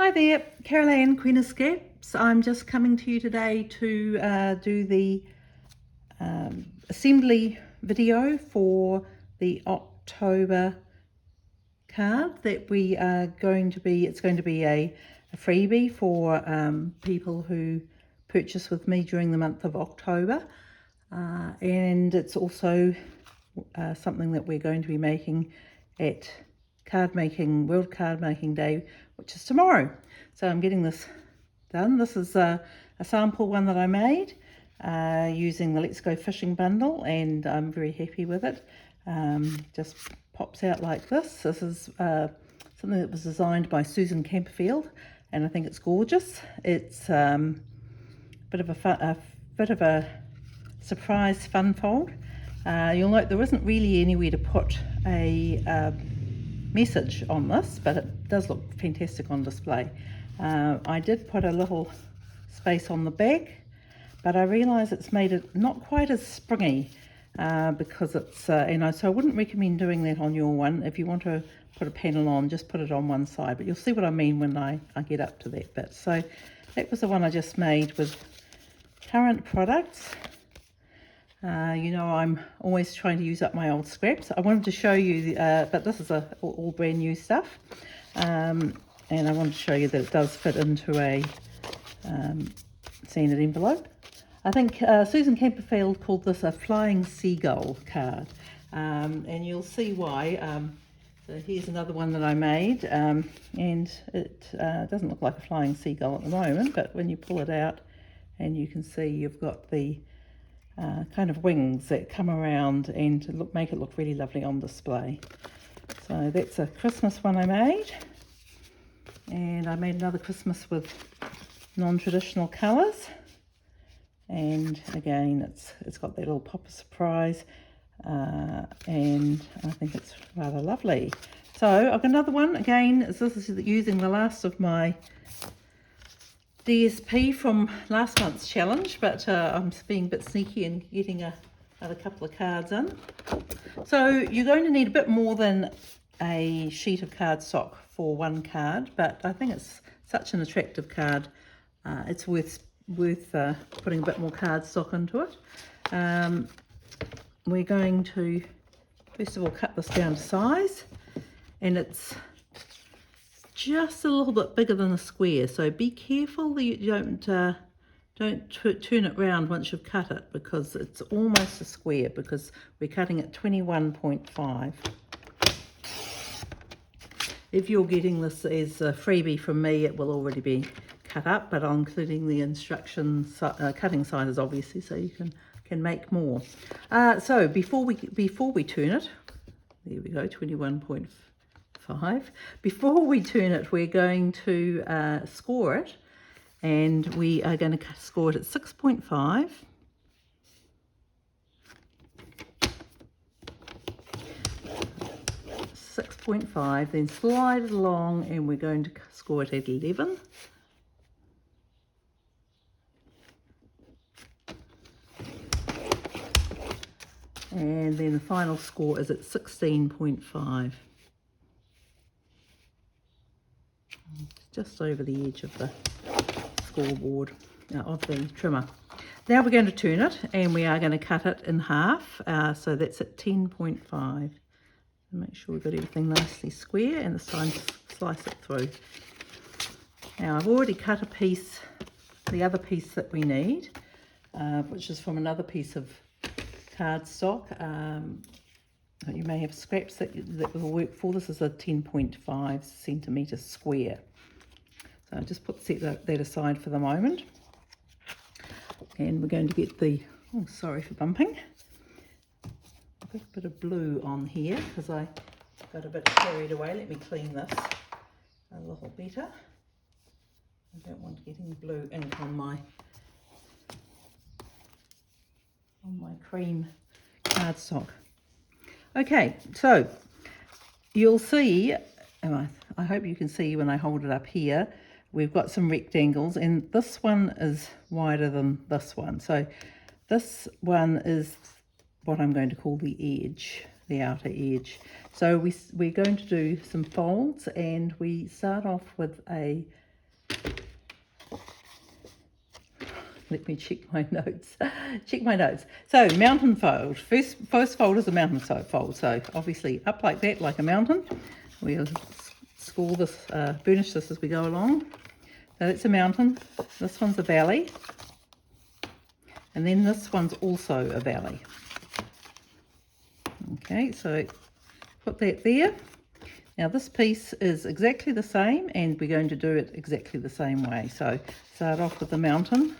Hi there, Carol Ann, Queen of Scraps. I'm just coming to you today to do the assembly video for the October card that we are going to be, it's going to be a freebie for people who purchase with me during the month of October. And it's also something that we're going to be making at World Card Making Day, which is tomorrow. So I'm getting this done. This is a sample one that I made using the Let's Go Fishing bundle, and I'm very happy with it. Just pops out like this. This is something that was designed by Susan Camperfield, and I think it's gorgeous. It's a bit of a surprise Funfold. You'll note there isn't really anywhere to put a message on this, but it does look fantastic on display. I did put a little space on the back, but I realise it's made it not quite as springy because it's, so I wouldn't recommend doing that on your one. If you want to put a panel on, just put it on one side, but you'll see what I mean when I get up to that bit. So that was the one I just made with current products. I'm always trying to use up my old scraps. I wanted to show you, but this is all brand new stuff. And I wanted to show you that it does fit into a standard envelope. I think Susan Camperfield called this a flying seagull card. And you'll see why. So here's another one that I made. And it doesn't look like a flying seagull at the moment, but when you pull it out and you can see you've got the kind of wings that come around and make it look really lovely on display. So that's a Christmas one I made, and I made another Christmas with non-traditional colours, and again it's got that little pop of surprise, and I think it's rather lovely. So I've got another one again. This is using the last of my DSP from last month's challenge, but I'm being a bit sneaky and getting another couple of cards in. So you're going to need a bit more than a sheet of cardstock for one card, but I think it's such an attractive card. It's worth putting a bit more cardstock into it. We're going to first of all cut this down to size, and it's just a little bit bigger than a square, so be careful that you don't turn it round once you've cut it, because it's almost a square, because we're cutting at 21.5. If you're getting this as a freebie from me, it will already be cut up, but I'm including the instructions, cutting sizes obviously, so you can make more. So before we turn it, there we go, 21.5. Before we turn it, we're going to score it, and we are going to score it at 6.5. Then slide it along, and we're going to score it at 11. And then the final score is at 16.5. Just over the edge of the scoreboard, of the trimmer. Now we're going to turn it, and we are going to cut it in half, so that's at 10.5. Make sure we've got everything nicely square, and it's time to slice it through. Now I've already cut a piece, the other piece that we need, which is from another piece of cardstock. You may have scraps that will work for. This is a 10.5 centimetre square. So I'll just set that aside for the moment. And we're going to get the, oh sorry for bumping, I've got a bit of blue on here because I got a bit carried away. Let me clean this a little better. I don't want getting blue ink on my cream cardstock. Okay, so you'll see, and I hope you can see when I hold it up here, we've got some rectangles, and this one is wider than this one. So this one is what I'm going to call the edge, the outer edge. So we're going to do some folds, and we start off with a Let me check my notes. Check my notes. So mountain fold. First fold is a mountain fold. So obviously up like that, like a mountain. We'll score this, burnish this as we go along. So that's a mountain. This one's a valley. And then this one's also a valley. Okay, so put that there. Now this piece is exactly the same, and we're going to do it exactly the same way. So start off with the mountain,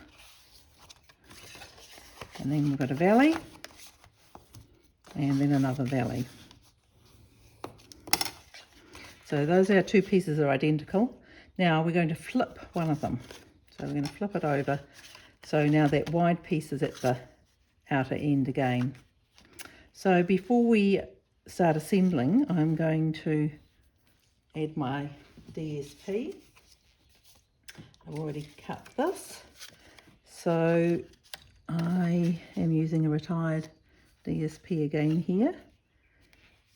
and then we've got a valley, and then another valley. So those are our two pieces are identical. Now we're going to flip one of them. So we're going to flip it over. So now that wide piece is at the outer end again. So before we start assembling, I'm going to add my DSP. I've already cut this. So I am using a retired DSP again here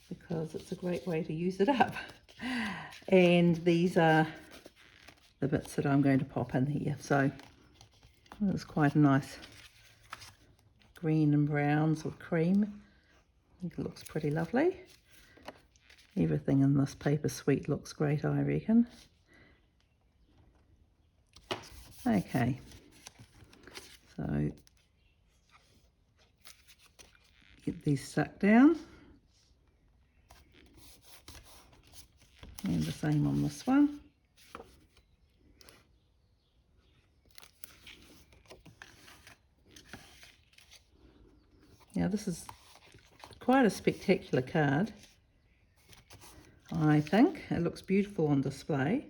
because it's a great way to use it up. And these are the bits that I'm going to pop in here. So it's quite a nice green and brown sort of cream. I think it looks pretty lovely. Everything in this paper suite looks great, I reckon. Okay, so get these stuck down. And the same on this one. Now this is quite a spectacular card, I think. It looks beautiful on display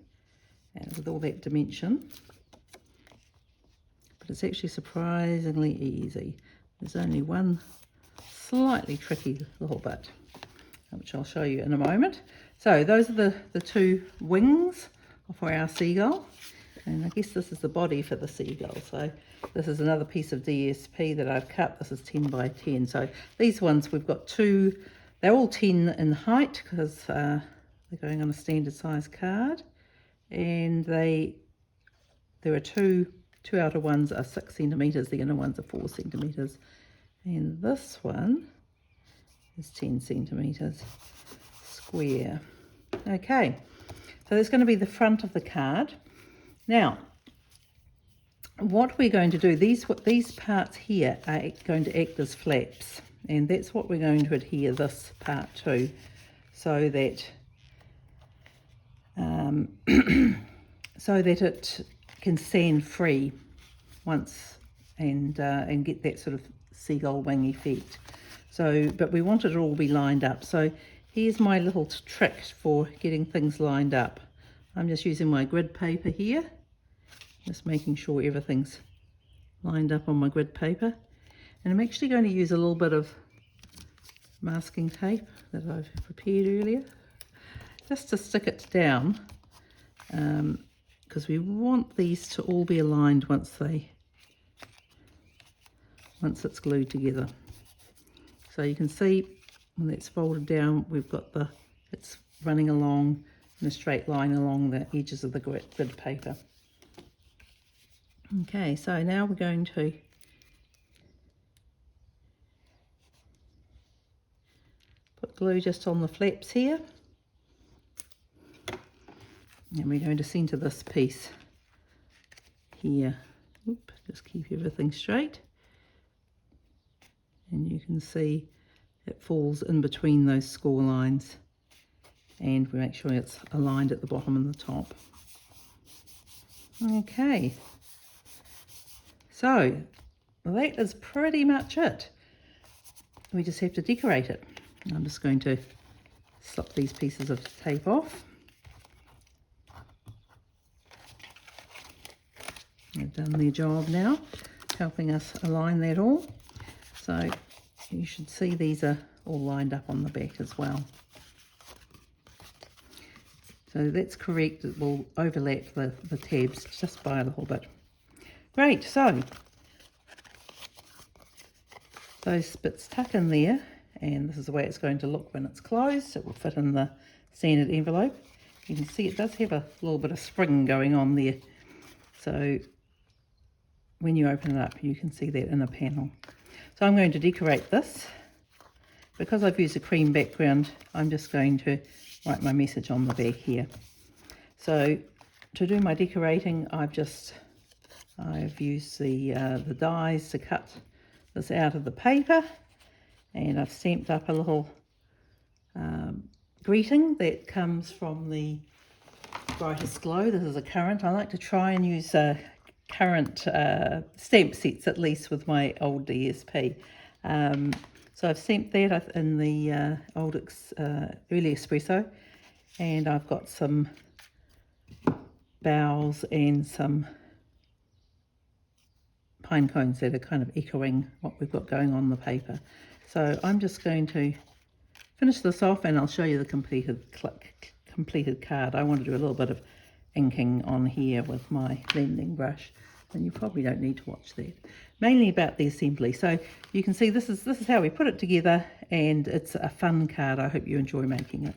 and with all that dimension. But it's actually surprisingly easy. There's only one slightly tricky little bit, which I'll show you in a moment. So those are the two wings for our seagull. And I guess this is the body for the seagull. So this is another piece of DSP that I've cut. This is 10 by 10. So these ones, we've got two, they're all 10 in height because they're going on a standard size card. And there are two outer ones are 6 centimetres, the inner ones are 4 centimetres. And this one is 10 centimetres square. Okay, so that's going to be the front of the card. Now, what we're going to do, these parts here are going to act as flaps, and that's what we're going to adhere this part to, so that so that it can stand free once and get that sort of seagull wing effect. So, but we want it to all be lined up. So here's my little trick for getting things lined up. I'm just using my grid paper here, just making sure everything's lined up on my grid paper. And I'm actually going to use a little bit of masking tape that I've prepared earlier, just to stick it down, because we want these to all be aligned once it's glued together. So you can see when it's folded down, we've got it's running along in a straight line along the edges of the grid paper. Okay, so now we're going to put glue just on the flaps here, and we're going to centre this piece here. Oop, just keep everything straight, and you can see it falls in between those score lines, and we make sure it's aligned at the bottom and the top. Okay, so that is pretty much it. We just have to decorate it. I'm just going to slip these pieces of tape off. They've done their job now, helping us align that all. So you should see these are all lined up on the back as well. So that's correct, it will overlap the tabs just by a little bit. Great, so those bits tuck in there, and this is the way it's going to look when it's closed. It will fit in the standard envelope. You can see it does have a little bit of spring going on there. So when you open it up, you can see that inner panel. So I'm going to decorate this. Because I've used a cream background, I'm just going to write my message on the back here. So to do my decorating, I've used the dies to cut this out of the paper, and I've stamped up a little greeting that comes from the Brightest Glow. This is a current. I like to try and use current stamp sets, at least with my old DSP. So I've stamped that in the early espresso, and I've got some boughs and some pine cones that are kind of echoing what we've got going on the paper. So I'm just going to finish this off, and I'll show you the completed card. I want to do a little bit of inking on here with my blending brush, and you probably don't need to watch that. Mainly about the assembly. So you can see this is how we put it together, and it's a fun card. I hope you enjoy making it.